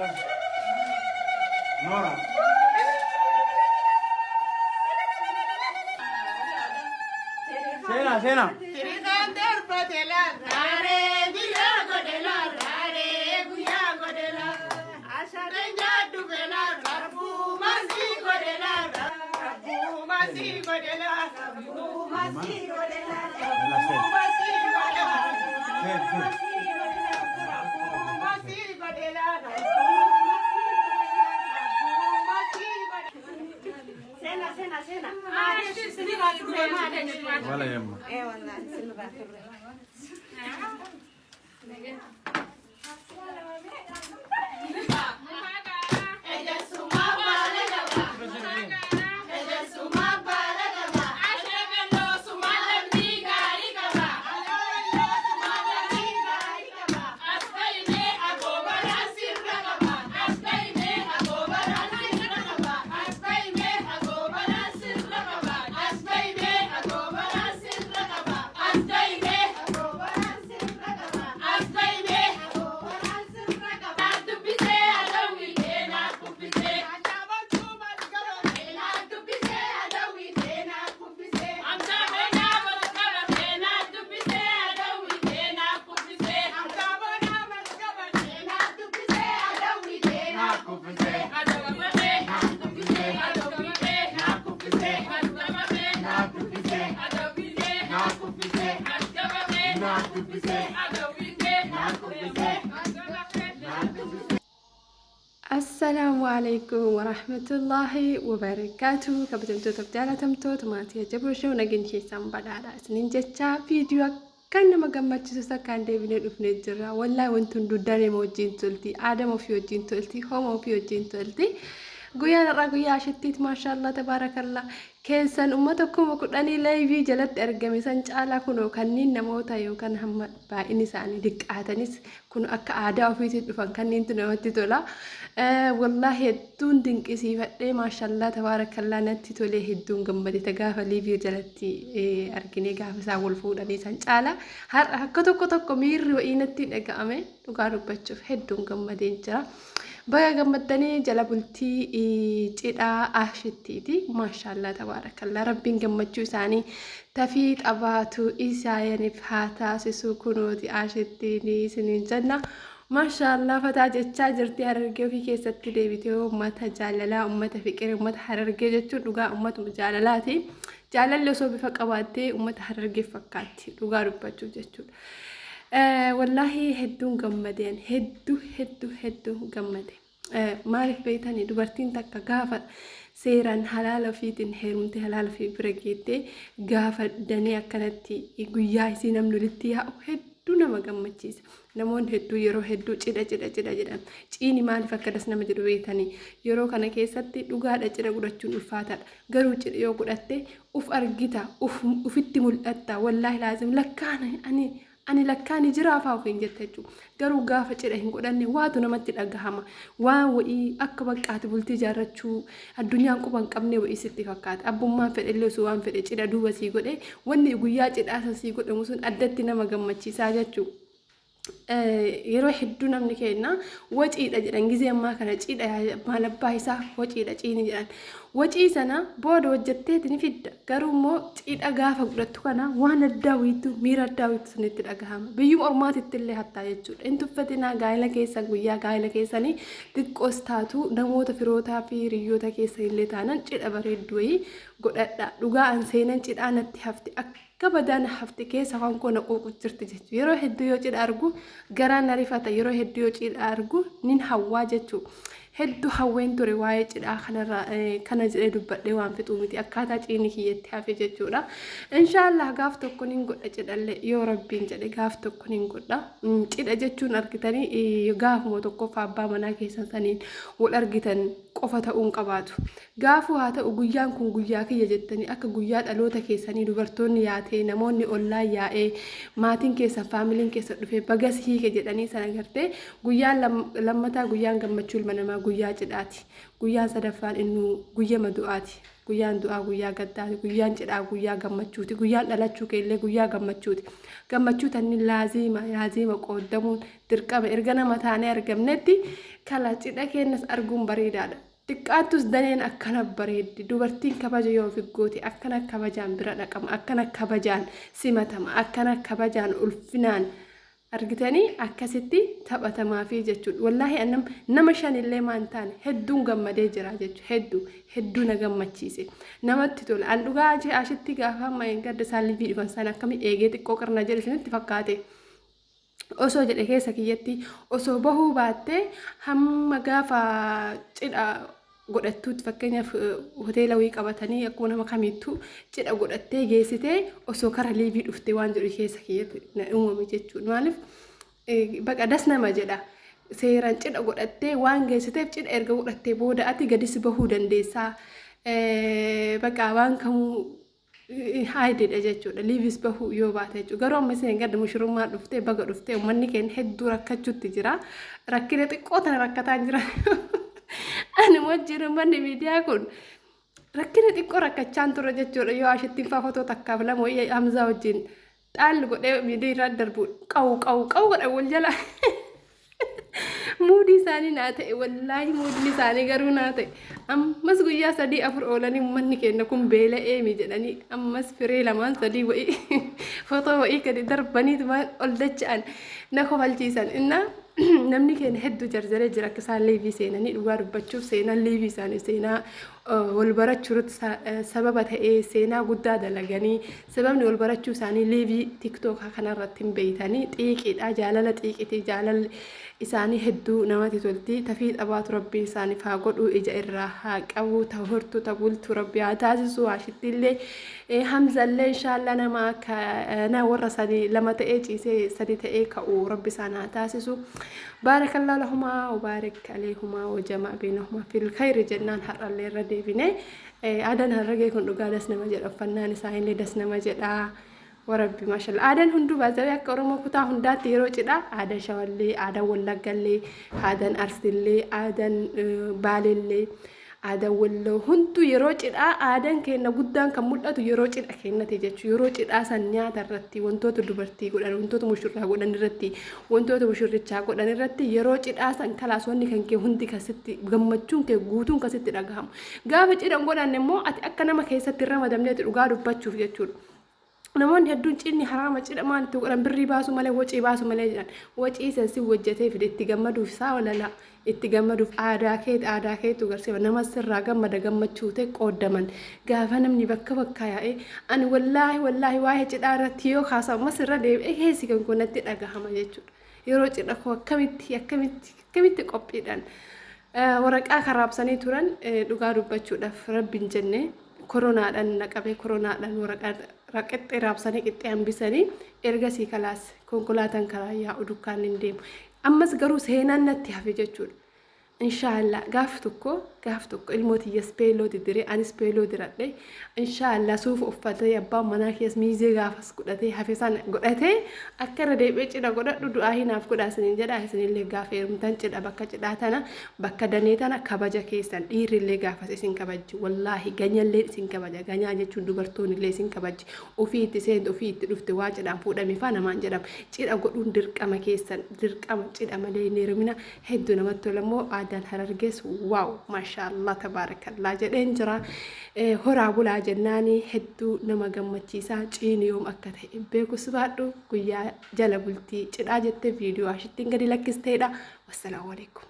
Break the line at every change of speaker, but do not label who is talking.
Nora. Sena.
سنة
ولا يهمك.
ايه والله السلام عليكم ورحمة الله وبركاته. كبتمتو تبدأ تمتو ماتي جبرشو نجين شيء سامبلا على سنين جتة فيديو كان ما قمت تسوسا كان ديفني رفني جرا والله وانتم دوداني موجين تلتي آدم وفي وجين تلتي هم وفي وجين تلتي قويا رقويا شتيت ما شاء الله تبارك الله كيسان أمتكم وكلاني لايفي جلت أرجمي سنجالا كنو كنين نموتا يو كان هم باإني ساني دك عتنيس كنو أك عدا وفي تدفن كنين تنوتي تولا والله هدون دينك إسيفة ما شاء الله تبارك الله نتي تولي هدون قمدي تقافة ليفي جلتي أرجني قافة ساول فوداني سنجالا هكذا كتو مير وإنتي نقامي نقارب بتشوف هدون قمدي إنجرا بقى قمدني جلبلتي جدا أشتيتي ما شاء الله تبارك الله ربي قمدشو ساني تفيد أباتو إسايا نفحاتا سسوكونو دي أشتيني سنين جنة ما شاء الله فتاة جرتي هررجي في كيسة ديبيتي أمتها جاللا أمتها فكر أمتها هررجي جتشو لغا أمتها مجاللاتي جالل لسو بفقواتي أمتها هررجي فكاتي لغا رباتشو جتشو والله هدون قمدين هدو قمدين مالف بيتاني دوبرتين تكا غافة سيران حلال فيتين هيرمتي حلال في برقيتي غافة دانيا كانتي يقوياي سينام نولتيها هدو نما قمتشيس نمون هدو يرو هدو چدا جدان چيني مالف اكدس نما جدو بيتاني يرو كان كيساتي لغا چدا قدچون الفاتات غرو چدا يو قدتي اف ارقيتا افت ملأتا والله لازم لكاني أنا لكاني جرافة وفين جتّجو قالوا قافة جرهن قدني وادو نمت الأجهامة وإي أكبر كاتبول تجارتشو الدنيا كوبان كمني وإي ستي فكات أبو ما في اللي سوان في الإجرا دوبا سيقول إيه وإني يقوليات الأساس سيقول مسون أدتنا ما جمعتشي ساجتشو يروح الدنيا من كينا وجه الأجران جزء ما كانت جيد ما لبايسا وجه الأجرين جران وجه سنة بود وجدت نفيد كرو مو جيد أجافة قدرتو كنا وانا الداويتو ميرا الداويتو سنة الأجهام بيوم أرمات التلي حتى يجور انتو فتنا قايلة كيسا قويا قايلة كيساني تقوستاتو نموت فيروتا في ريوتا كيسا اللي تانا جيد أبريد دوي قدرت لغا أنسينا جيد أنا تحفتي كبدان حفتي كيسا كون قوق جرت جتو يرو هدو يوجد أرجو جران نريفتا يرو هدو يوجد أرجو نين حواجتو هدو حوين تو رواية آخر كان جريد بدي وان في تومتي أكاتا جيني هي تحفي جتولا إن شاء الله قافتو كونين قد أجد اللي يو ربي جدي قافتو كونين قد جد أجتون أركتاني يقاف موتوكو فابا منا كيسان سنين والأركتان قفتا قباتو قافو هاتا وقيان كون قياكي يجتني أكا قيات ألوتا كيساني دوبرتوني ياتي نموني أولا يائي ماتين كيسان فاميلين كيسان دفي بغس هي كجداني سنغرتي قيان لما تا قيان قمتشول منما guyyaa cidhaati. Guyyaan sadaffaan inni guyyaa du'aati. Guyyaan du'aa guyyaa gaddaati. Guyyaan cidhaa guyyaa gammachuuti. Guyyaan dhalachuu keellee guyyaa gammachuuti. Gammachuu tanni laazima qoodamuun dirqama erga nama taanee argamnetti kala cidha keenyas arguun bareedaadha. Xiqqaattus daneen akkana bareeddi. Dubartiin kabaja yoo figgooti akkana kabajaan bira dhaqama. Akkana kabajaan simatama. Akkana kabajaan ulfinaan argitanii akkasitti taphatamaa fi jechuudha. Wallaahi nama shanillee maan taane hedduun gammadee jira jechuudha. Hedduu na gammachiise. Namatti tola. An dhugaa ashitti gaafa amma gadda isaan liivii dhufan sana akkamii eegee xiqqoo qarna jedhe isinitti fakkaate. Osoo jedhe keessa kiyyatti osoo bahuu baattee hamma gaafa cidha godhattuutti fakkeenyaaf hoteela wayii qabatanii akkuma nama kamiittuu cidha godhattee geessitee osoo kara liivii dhuftee waan jedhu keessa kiyyatti na uumame jechuudha. Maaliif baqa das nama jedha. Seeraan cidha godhattee waan geessiteef cidha erga godhattee booda ati gadis bahuu dandeessaa. Baqa waan kamuu haayidedha jechuudha. Liivis bahuu yoo baate jechuudha. Garuu amma isin gadda mushurummaa dhuftee baga dhuftee uummanni keenya hedduu rakkachuutti jira. Rakkina xiqqoo tana rakkataa jira. Ani wajjin uummanni miidiyaa kun rakkina xiqqoo rakkachaan ture jechuudha. Yoo ashittiin faa fotoo takkaaf lama wayii Hamzaa wajjin xaalli godhee miidiyaa irraa darbu qawu godha wal jala. Muudii isaanii naa ta'e wallaahi muudii isaanii garuu naa ta'e ammas guyyaa 3-4 oolanii uummanni keenya kun beela'ee mi jedhanii ammas firee lamaan 3 wayii fotoo wayii gadi darbaniitu ol dacha'an na kofalchiisan innaa namni keenya hedduu jarjaree jira akka isaan liivii seenanii dhugaa dubbachuuf seenaan liivii isaanii seenaa wal barachuurratti sababa ta'ee seenaa guddaa dalaganii sababni wal barachuu isaanii liivii tiktookaa kanarratti hin beeytanii xiiqiidha jaalala xiiqitii jaalalli isaanii hedduu namatti tolti tafii dhabaatu rabbii isaaniif haa godhu ija irraa haa qabu tahortu tabultu rabbii haa taasisu haashittillee Hamzallee inshaallah nama akka na warra sadii lama ta'ee ciisee sadii ta'ee ka'u rabbi isaan haa taasisu. Baarakallahu lahumaa wabaarik aleehumaa wajamaa beenahumaa fil khayri jennaan har'allee irra deebine aadaan harragee kun dhugaa das nama jedha uffannaan isaanillee das nama jedha. وربي ما شاء الله عادن هندو بازوي أكرمه كتا هندات يروج ده عادن شوالي عادن ولا قلي عادن أرسلي عادن باللي عادن ولا هندو يروج ده عادن كنا قدام كمدة يروج ده كنا تيجي يروج ده سنيا درتي وانتو تدبرتي قلنا وانتو تمشورها قلنا نرتي وانتو تمشورتها قلنا نرتي يروج ده سن كلاس واني كان كهندي كستي جمتشون كجوتون كستي رجهم قابج إذا قلنا نمو أتأكد ما كيستي رمضان نت رجال بتشوف يجور namoonni hedduun cinni haraama cidha maalitti godhan birrii baasu malee wacii baasu malee jedhan wacii sansi wajjatee fide itti gammaduuf isaa walala itti gammaduuf aadaa keetu garsiifa nama sirraa gammada gammachuu ta'e qoodaman gaafa namni bakka yaa'e ani wallaahi waa'ee cidhaa irratti yoo kaasamu sirra deebi'ee keessi kan kunatti dhagahama jechuudha yeroo cidha koo akkamitti qophiidhaan waraqaa karaabsanii turan dhugaa dubbachuudhaaf rabbiin jenne koronaadhaan naqabee koronaadhaan waraqaa raqqetti raabsanii qixxee hambisanii ergasii kalaas konkolaataan karaa yaa'u dukkaan hin deemu ammas garuu seenaan natti hafe jechuudha inshaallah gaaf tokko ilmooti yespeeloo didire anis peeloo diradhe inshaallah suufa uffatee abbaan manaa kees miizee gaafas godhatee hafe sana godhatee akka irra deebi'ee cidha godhadhu du'aa hinaaf godhaa isiniin jedha isinillee gaafa heerumtan cidha bakka cidhaa tana bakka danee tana kabaja keessan dhiirrillee gaafas isin kabajji wallaahi ganyallee isin kabaja ganyaa jechuun dubartoonillee isin kabajji ofii itti seentu ofii itti dhufte waa cidhaan fuudhame faa namaan jedhama cidha godhuun dirqama keessan dirqama cidha malee hin heerumina hedduu namatti tolammoo aadaan harargees waaw maashaallah tabaarakallah jedheen jira horaa bulaa jennaani hedduu nama gammachiisaa ciini yoom akka ta'e beekus baadhu guyyaa jala bultii cidhaa jettee viidiyoo ashittiin gadi lakkisteedha wassalaamu alaikum